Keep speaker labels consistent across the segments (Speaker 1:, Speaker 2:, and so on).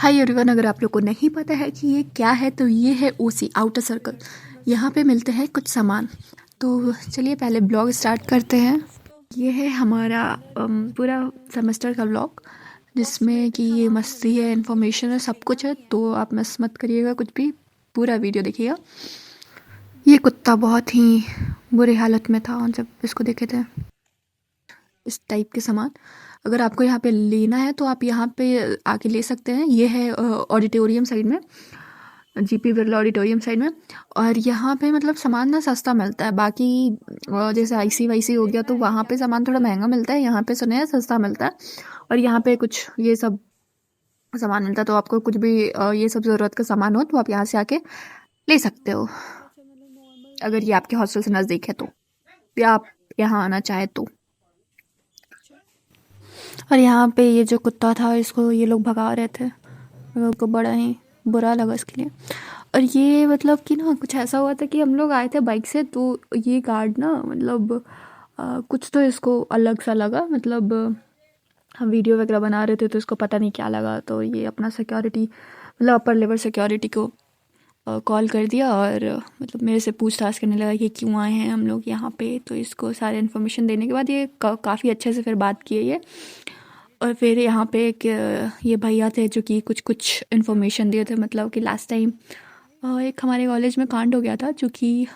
Speaker 1: Hi everyone, अगर आप लोग को नहीं पता है कि ये क्या है तो ये है ओसी आउटर सर्कल। यहाँ पे मिलते हैं कुछ सामान। तो चलिए पहले ब्लॉग स्टार्ट करते हैं। ये है हमारा पूरा सेमेस्टर का ब्लॉग, जिसमें कि ये मस्ती है, इन्फॉर्मेशन है, सब कुछ है। तो आप मिस मत करिएगा कुछ भी, पूरा वीडियो देखिएगा। ये कुत्ता बहुत ही बुरी हालत में था जब इसको देखे थे। इस टाइप के सामान अगर आपको यहाँ पे लेना है तो आप यहाँ पे आके ले सकते हैं। ये है ऑडिटोरियम साइड में, जीपी बिरला ऑडिटोरियम साइड में। और यहाँ पे मतलब सामान ना सस्ता मिलता है। बाकी जैसे आईसी वाईसी हो गया तो वहाँ पे सामान थोड़ा महंगा मिलता है, यहाँ पे सुने हैं सस्ता मिलता है। और यहाँ पे कुछ ये सब सामान मिलता है, तो आपको कुछ भी ये सब ज़रूरत का सामान हो तो आप यहाँ से आके ले सकते हो, अगर ये आपके हॉस्टल से नज़दीक है तो, या आप यहाँ आना चाहे तो। और यहाँ पे ये जो कुत्ता था इसको ये लोग भगा रहे थे, मेरे को बड़ा ही बुरा लगा इसके लिए। और ये मतलब कि ना कुछ ऐसा हुआ था कि हम लोग आए थे बाइक से, तो ये गार्ड ना मतलब कुछ तो इसको अलग सा लगा। मतलब हम वीडियो वगैरह बना रहे थे तो इसको पता नहीं क्या लगा, तो ये अपना सिक्योरिटी मतलब अपर लेवल सिक्योरिटी को कॉल कर दिया और मतलब मेरे से पूछताछ करने लगा कि क्यों आए हैं हम लोग यहाँ पे। तो इसको सारे इन्फॉर्मेशन देने के बाद ये काफ़ी अच्छे से फिर बात किए ये। और फिर यहाँ पे एक ये भैया थे जो कि कुछ इन्फॉर्मेशन दिए थे। मतलब कि लास्ट टाइम एक हमारे कॉलेज में कांड हो गया था जो कि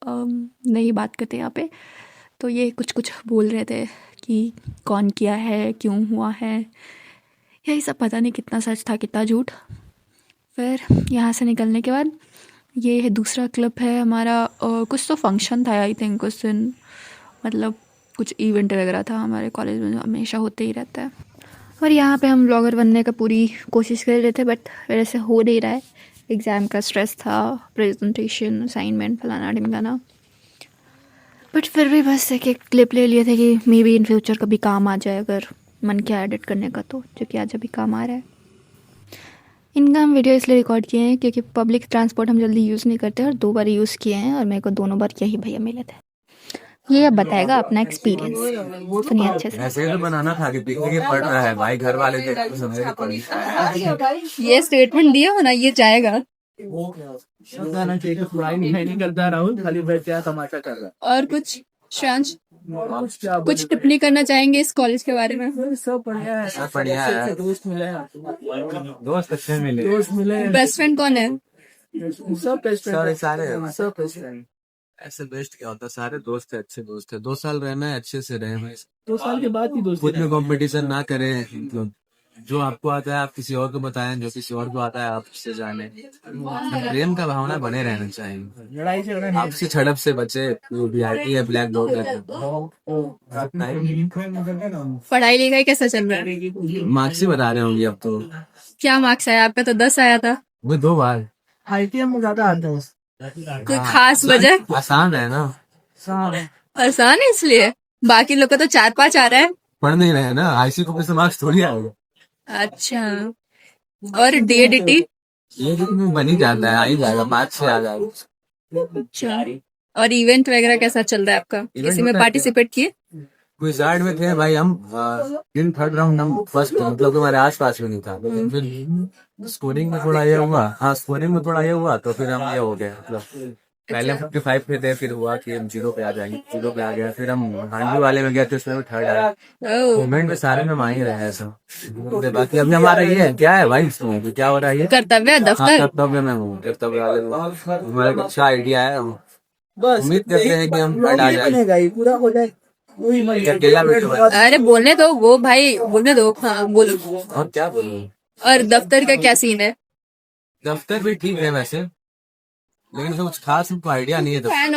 Speaker 1: नहीं बात करते यहाँ पे। तो ये कुछ बोल रहे थे कि कौन किया है, क्यों हुआ है, यही सब। पता नहीं कितना सच था कितना झूठ। फिर यहाँ से निकलने के बाद ये है दूसरा क्लब है हमारा। कुछ तो फंक्शन था आई थिंक उस दिन, मतलब कुछ इवेंट वगैरह था हमारे कॉलेज में, हमेशा होते ही रहता है। और यहाँ पे हम ब्लॉगर बनने का पूरी कोशिश कर रहे थे, बट मेरे से हो नहीं रहा है। एग्ज़ाम का स्ट्रेस था, प्रेजेंटेशन, असाइनमेंट, फलाना ढिमकाना। बट फिर भी बस एक क्लिप ले लिए थे कि मे बी इन फ्यूचर कभी काम आ जाए, अगर मन किया एडिट करने का तो, जो कि आज अभी काम आ रहा है। इनका हम वीडियो इसलिए रिकॉर्ड किए हैं क्योंकि पब्लिक ट्रांसपोर्ट हम जल्दी यूज़ नहीं करते और 2 बार यूज़ किए हैं, और मेरे को दोनों बार यही भैया मिले थे। ये अब बताएगा अपना एक्सपीरियंस, सुनिए अच्छे से।
Speaker 2: ऐसे ही तो बनाना था कि पिकनिक ही पड़ रहा है भाई, घर वाले
Speaker 1: ये स्टेटमेंट दिया हो ना, ये जाएगा।
Speaker 2: नहीं करता राहुल, खाली बैठ के तमाशा कर रहा है।
Speaker 1: और कुछ श्रेयांश, कुछ टिप्पणी करना चाहेंगे इस कॉलेज के बारे में?
Speaker 2: सब बढ़िया है, सब बढ़िया है। दोस्त मिले, दोस्त अच्छे मिले, दोस्त मिले।
Speaker 1: बेस्ट फ्रेंड कौन है?
Speaker 2: सब बेस्ट फ्रेंड, सारे सब बेस्ट फ्रेंड। ऐसे बेस्ट क्या होता है, सारे दोस्त है, अच्छे दोस्त है। 2 साल रहना है, अच्छे से रहे भाई। 2 साल के बाद ही दोस्त। खुद में कंपटीशन ना करें, मतलब जो आपको आता है आप किसी और को बताएं, जो किसी और को आता है आप उससे जाने। प्रेम का भावना बने रहना चाहिए, लड़ाई झगड़ा आपसी झड़प से बचे। वीआईपी है, ब्लैक बोर्ड है।
Speaker 1: पढ़ाई लिखाई कैसा चल रहा है?
Speaker 2: मार्क्स ही बता रहे होंगे अब तो।
Speaker 1: क्या मार्क्स आया आपका? तो 10 आया था।
Speaker 2: वो 2 बार
Speaker 3: आईटीएम में ज्यादा आता है।
Speaker 1: कोई खास वजह?
Speaker 2: आसान है ना,
Speaker 1: आसान है इसलिए। बाकी लोग का तो 4-5 आ रहा है।
Speaker 2: पढ़ नहीं रहे ना, आईसी को से मार्क्स थोड़ी आएगा।
Speaker 1: अच्छा, और डीएडीटी?
Speaker 2: ये में बन ही जाता है, आ ही जाएगा, 5-6 आ जाएगा।
Speaker 1: अच्छा, और इवेंट वगैरह कैसा चल रहा है आपका? किसी में पार्टिसिपेट किए?
Speaker 2: क्विज़ में थे भाई हम। इन 3rd राउंड हम फर्स्ट, मतलब हमारे आसपास भी नहीं था। लेकिन फिर स्कोरिंग में थोड़ा ये हुआ, हाँ स्कोरिंग में थोड़ा ये हुआ, तो फिर हम ये हो गए। मतलब पहले 55 पे थे, फिर हुआ कि हम 0 पे आ जाएंगे, 0 पे आ गया। फिर हम हांडी वाले में गए थे, उसमें 3rd आया। मूवमेंट में सारे में मांग ही रहे हैं सब। बाकी अभी हमारा ये है, क्या है भाई इसमें क्या हो रहा है, ये
Speaker 1: कर्तव्य दफ्तर।
Speaker 2: कर्तव्य में हूँ, कर्तव्य वाले में हमारा अच्छा आइडिया है। हम उम्मीद करते हैं कि हम आ जाए,
Speaker 3: पूरा हो जाए।
Speaker 2: अरे
Speaker 1: अरे बोलने दो, वो भाई बोलने दो। हाँ बोलो।
Speaker 2: और क्या बोलूं।
Speaker 1: और दफ्तर का क्या सीन है?
Speaker 2: दफ्तर भी ठीक है वैसे, लेकिन उसमें कुछ खास हमको आइडिया नहीं है।
Speaker 1: हाँ,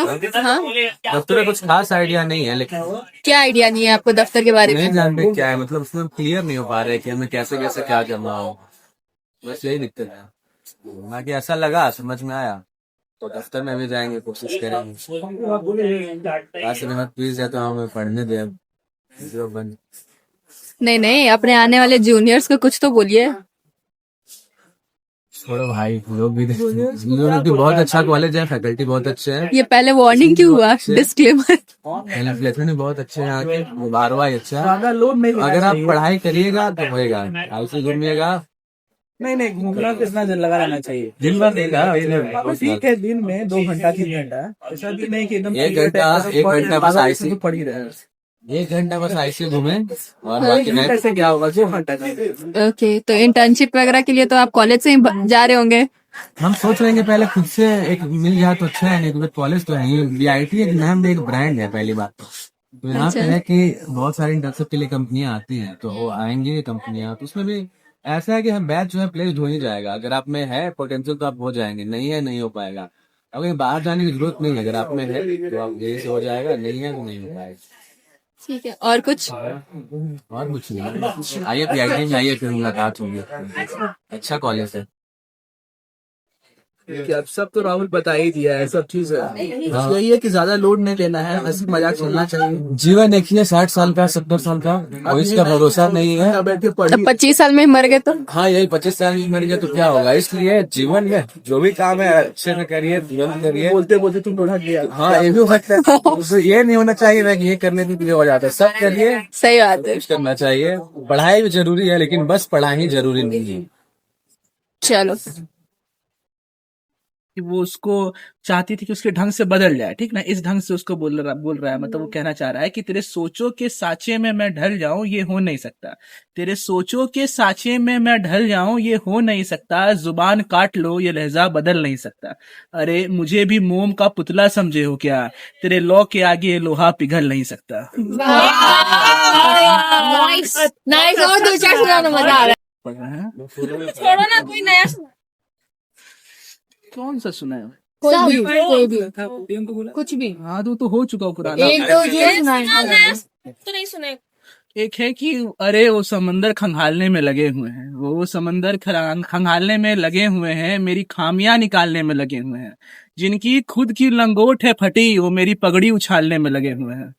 Speaker 2: दफ्तर में कुछ खास आइडिया नहीं है, लेकिन
Speaker 1: क्या आइडिया नहीं है आपको दफ्तर के बारे में?
Speaker 2: नहीं जानते क्या है, मतलब उसमें क्लियर नहीं हो पा रहे कि हमें कैसे कैसे क्या करना हो। बस यही दिक्कत है। बाकी ऐसा लगा, समझ में आया तो दफ्तर में भी जाएंगे, कोशिश करेंगे। प्लीज है तो हमें पढ़ने दे अब, जो बन।
Speaker 1: नहीं, अपने आने वाले जूनियर्स को कुछ तो बोलिए।
Speaker 2: छोड़ो भाई, लोग भी बहुत अच्छा कॉलेज है, फैकल्टी बहुत अच्छे हैं।
Speaker 1: ये पहले वार्निंग क्यों हुआ? डिस्क्लेमर।
Speaker 2: प्लेसमेंट भी बहुत अच्छे हैं यहाँ के, बारवा अच्छा है। अगर आप पढ़ाई करिएगा तो होएगा, आईसी घूमिएगा,
Speaker 3: नहीं नहीं, घूमना कितना दिन लगा रहना चाहिए।
Speaker 2: दिन भर देखा
Speaker 3: अब ठीक है, दिन में 2 घंटा 3 घंटा, ऐसा भी नहीं कि एकदम
Speaker 2: 1 घंटा बस ऐसे ही
Speaker 3: पड़ी रहे।
Speaker 2: 1 घंटा बस ऐसे घूमे और बाकी मैं
Speaker 3: कैसे क्या होगा 2 घंटा का?
Speaker 1: ओके, तो इंटर्नशिप वगैरह के लिए तो आप कॉलेज से ही जा रहे होंगे।
Speaker 2: हम सोच रहे हैं कि पहले खुद से एक मिल जाए तो अच्छा है, नहीं तो फिर कॉलेज तो है ही। VIT एक नाम एक ब्रांड है पहली बात तो यहाँ पे है कि बहुत सारी इंटर्नशिप के लिए कंपनियां आती हैं, तो वो आएंगी कंपनियां, तो उसमें भी ऐसा है कि हम बैच जो है प्लेस्ड हो ही जाएगा। अगर आप में है पोटेंशियल तो आप हो जाएंगे, नहीं है नहीं हो पाएगा। अब कहीं बाहर जाने की जरूरत नहीं है, अगर आप में है तो आप यही से हो जाएगा, नहीं है तो नहीं हो पाएगा।
Speaker 1: ठीक है, और कुछ?
Speaker 2: और कुछ नहीं, आइए PIT में आइए, फिर मुलाकात होगी। अच्छा कॉलेज है।
Speaker 3: कि अब सब तो राहुल बता ही दिया है, सब चीज है। यही है कि ज्यादा लोड नहीं लेना है, हंसी मजाक चलना चाहिए।
Speaker 2: जीवन एक ही है, 60 साल का 70 साल का, और इसका भरोसा नहीं है।
Speaker 3: बैठ के
Speaker 1: अब
Speaker 3: पढ़िए।
Speaker 1: 25 साल में मर गए तो?
Speaker 2: हाँ, यही 25 साल में मर गया तो क्या होगा। इसलिए जीवन में जो भी काम है अच्छे से करिए, तुरंत करिए।
Speaker 3: बोलते बोलते तुम लोग गया।
Speaker 2: हाँ, ये भी हो सकता है। तो ये नहीं होना चाहिए ना कि ये करने के लिए हो जाता है। सब करिए,
Speaker 1: सही बात है।
Speaker 2: कुछ करना चाहिए। पढ़ाई भी जरूरी है, लेकिन बस पढ़ाई जरूरी नहीं है।
Speaker 1: चलो,
Speaker 3: कि वो उसको चाहती थी कि उसके ढंग से बदल जाए, ठीक ना, इस ढंग से उसको बोल रहा है। मतलब वो कहना चाह रहा है कि तेरे सोचों के साँचे में मैं ढल जाऊं, ये हो नहीं सकता। तेरे सोचों के साँचे में मैं ढल जाऊं, ये हो नहीं सकता। जुबान काट लो, ये लहजा बदल नहीं सकता। अरे मुझे भी मोम का पुतला समझे हो क्या? तेरे लौ के आगे लोहा पिघल नहीं सकता।
Speaker 1: नाइस नाइस, और 2-4 सुनाना, मजा आ रहा
Speaker 3: पढ़ रहे हैं?
Speaker 1: है। छोड़ो ना, कोई नया
Speaker 3: कौन सा सुना है?
Speaker 1: कोई भी कुछ भी।
Speaker 3: हाँ तो हो चुका हो पुराना।
Speaker 1: एक दो ये सुनाए
Speaker 4: तो नहीं सुने।
Speaker 3: एक है कि अरे वो समंदर खंगालने में लगे हुए हैं, वो समंदर खंगालने में लगे हुए हैं, मेरी खामियां निकालने में लगे हुए हैं। जिनकी खुद की लंगोट है फटी, वो मेरी पगड़ी उछालने में लगे हुए हैं।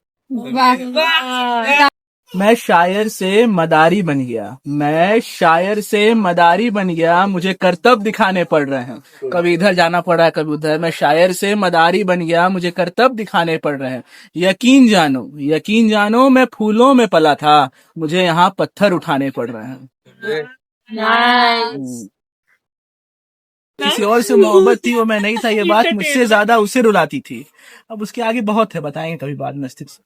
Speaker 1: वाह,
Speaker 3: मैं शायर से मदारी बन गया, मैं शायर से मदारी बन गया, मुझे करतब दिखाने पड़ रहे हैं। कभी इधर जाना पड़ रहा है, कभी उधर। मैं शायर से मदारी बन गया, मुझे करतब दिखाने पड़ रहे हैं। यकीन जानो मैं फूलों में पला था, मुझे यहाँ पत्थर उठाने पड़ रहे हैं। किसी और से मोहब्बत थी, वो मैं नहीं था, ये बात मुझसे ज्यादा उसे रुलाती थी। अब उसके आगे बहुत है, बताएंगे कभी बाद में स्थिति।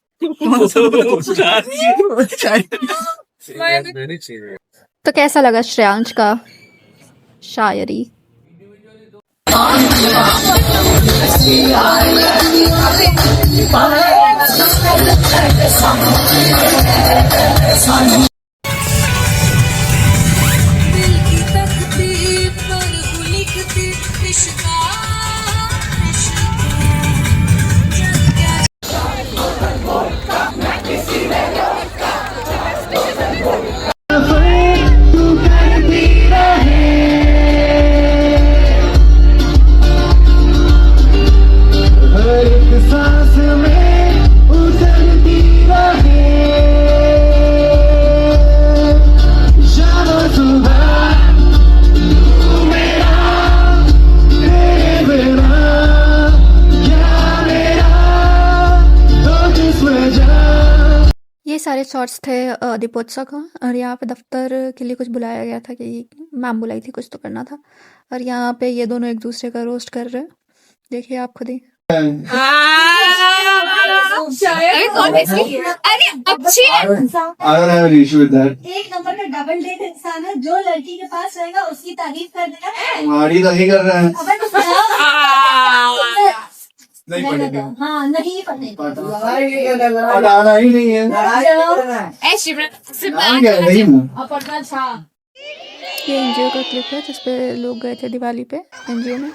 Speaker 1: तो कैसा लगा श्रेयांश का शायरी? ये सारे शॉर्ट्स थे दीपोत्सव का, और यहाँ पे दफ्तर के लिए कुछ बुलाया गया था कि मैम बुलाई थी, कुछ तो करना था। और यहाँ पे ये दोनों एक दूसरे का रोस्ट कर रहे हैं, देखिए आप खुद ही।
Speaker 4: अरे अच्छी
Speaker 5: I don't have an issue with that.
Speaker 6: एक नंबर का डबल डेट इंसान है, जो लड़की के पास रहेगा उसकी तारीफ कर देगा।
Speaker 5: हमारी तो नहीं कर रहे हैं।
Speaker 6: अबे तो
Speaker 5: नहीं
Speaker 6: मैंने
Speaker 5: पढ़ेंगे।
Speaker 6: कहा, हाँ नहीं पढ़ेगा।
Speaker 5: पढ़ाना ही नहीं है। नाम क्या है? नहीं हूँ।
Speaker 1: ये एनजीओ का क्लिप है जिसपे लोग गए थे दिवाली पे एनजीओ में,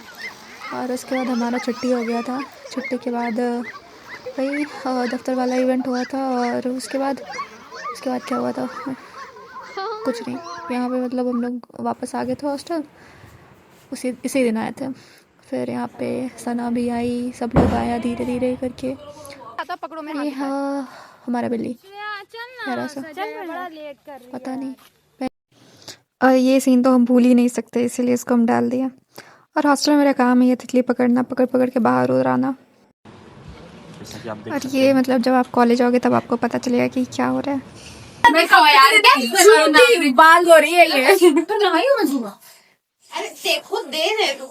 Speaker 1: और उसके बाद हमारा छुट्टी हो गया था। छुट्टी के बाद वही दफ्तर वाला इवेंट हुआ था, और उसके बाद क्या हुआ था, कुछ नहीं। यहाँ पे मतलब हम लोग वापस आ गए थे हॉस्टल, इसी दिन आए थे। फिर यहाँ पे सना भी आई, सब लोग आया धीरे धीरे करके। ये हाँ हमारा बिल्ली प्यारा सा, पता नहीं। और ये सीन तो हम भूल ही नहीं सकते, इसीलिए इसको हम डाल दिया। और हॉस्टल में मेरा काम है ये तितली पकड़ना, पकड़ के बाहर उड़ाना। और ये मतलब जब आप कॉलेज आओगे तब आपको पता चलेगा कि क्या हो रहा है। बाल हो रही है ये।
Speaker 4: अरे देखो दे दे तू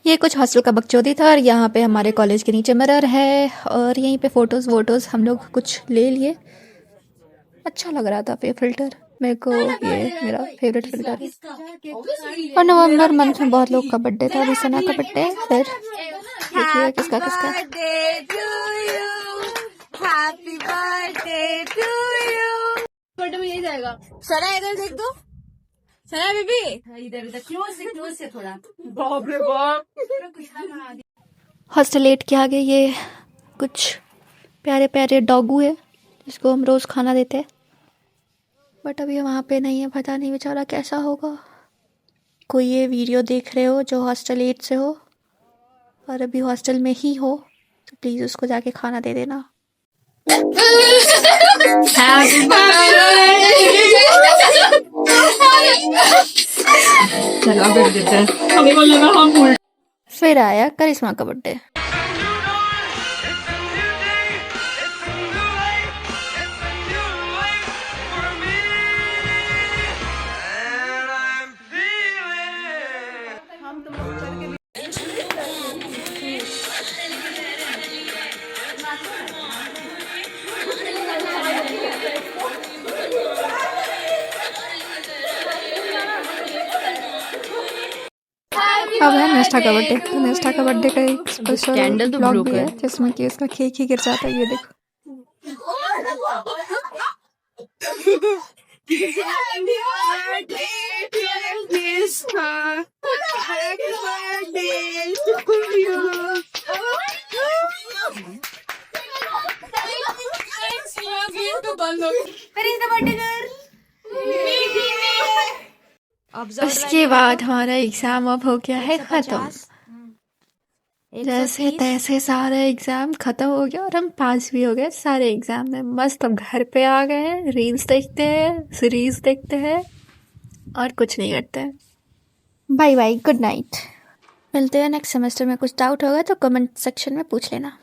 Speaker 1: ये कुछ हॉस्टल का बकचोदी था और यहाँ पे हमारे कॉलेज के नीचे मिरर है और यहीं पे फोटोज़ वोटोज़ हम लोग कुछ ले लिए। अच्छा लग रहा था फिल्टर मेरे को, ये मेरा फेवरेट फिल्टर है। और नवंबर मंथ में बहुत लोग का बर्थडे था, अभी सना का बर्थडे। फिर देखिए किसका किसका।
Speaker 4: फोटो में यही जाएगा। सना इधर देख दो, सना बेबी
Speaker 6: इधर क्लोज से थोड़ा।
Speaker 4: बाप रे बाप।
Speaker 1: हॉस्टलेट के आगे ये कुछ प्यारे प्यारे डॉगू है जिसको हम रोज़ खाना देते हैं, बट अभी वहाँ पे नहीं है, पता नहीं बेचारा कैसा होगा। कोई ये वीडियो देख रहे हो जो हॉस्टल 8 से हो और अभी हॉस्टल में ही हो तो प्लीज़ उसको जाके खाना दे देना। फिर आया करिश्मा का बर्थडे। अब है निष्ठा का बर्थडे, तो निष्ठा का बर्थडे का एक स्पेशल ब्लॉग भी है जिसमें कि उसका केक ही गिर जाता है। ये देखो उसके बाद हमारा एग्जाम अब हो गया है खत्म। जैसे तैसे सारा एग्जाम खत्म हो गया और हम पास भी हो गए सारे एग्जाम में। मस्त अब घर पे आ गए हैं, रील्स देखते हैं, सीरीज देखते हैं और कुछ नहीं करते हैं। Bye bye, good night. मिलते हैं नेक्स्ट सेमेस्टर में। कुछ डाउट होगा तो कमेंट सेक्शन में पूछ लेना।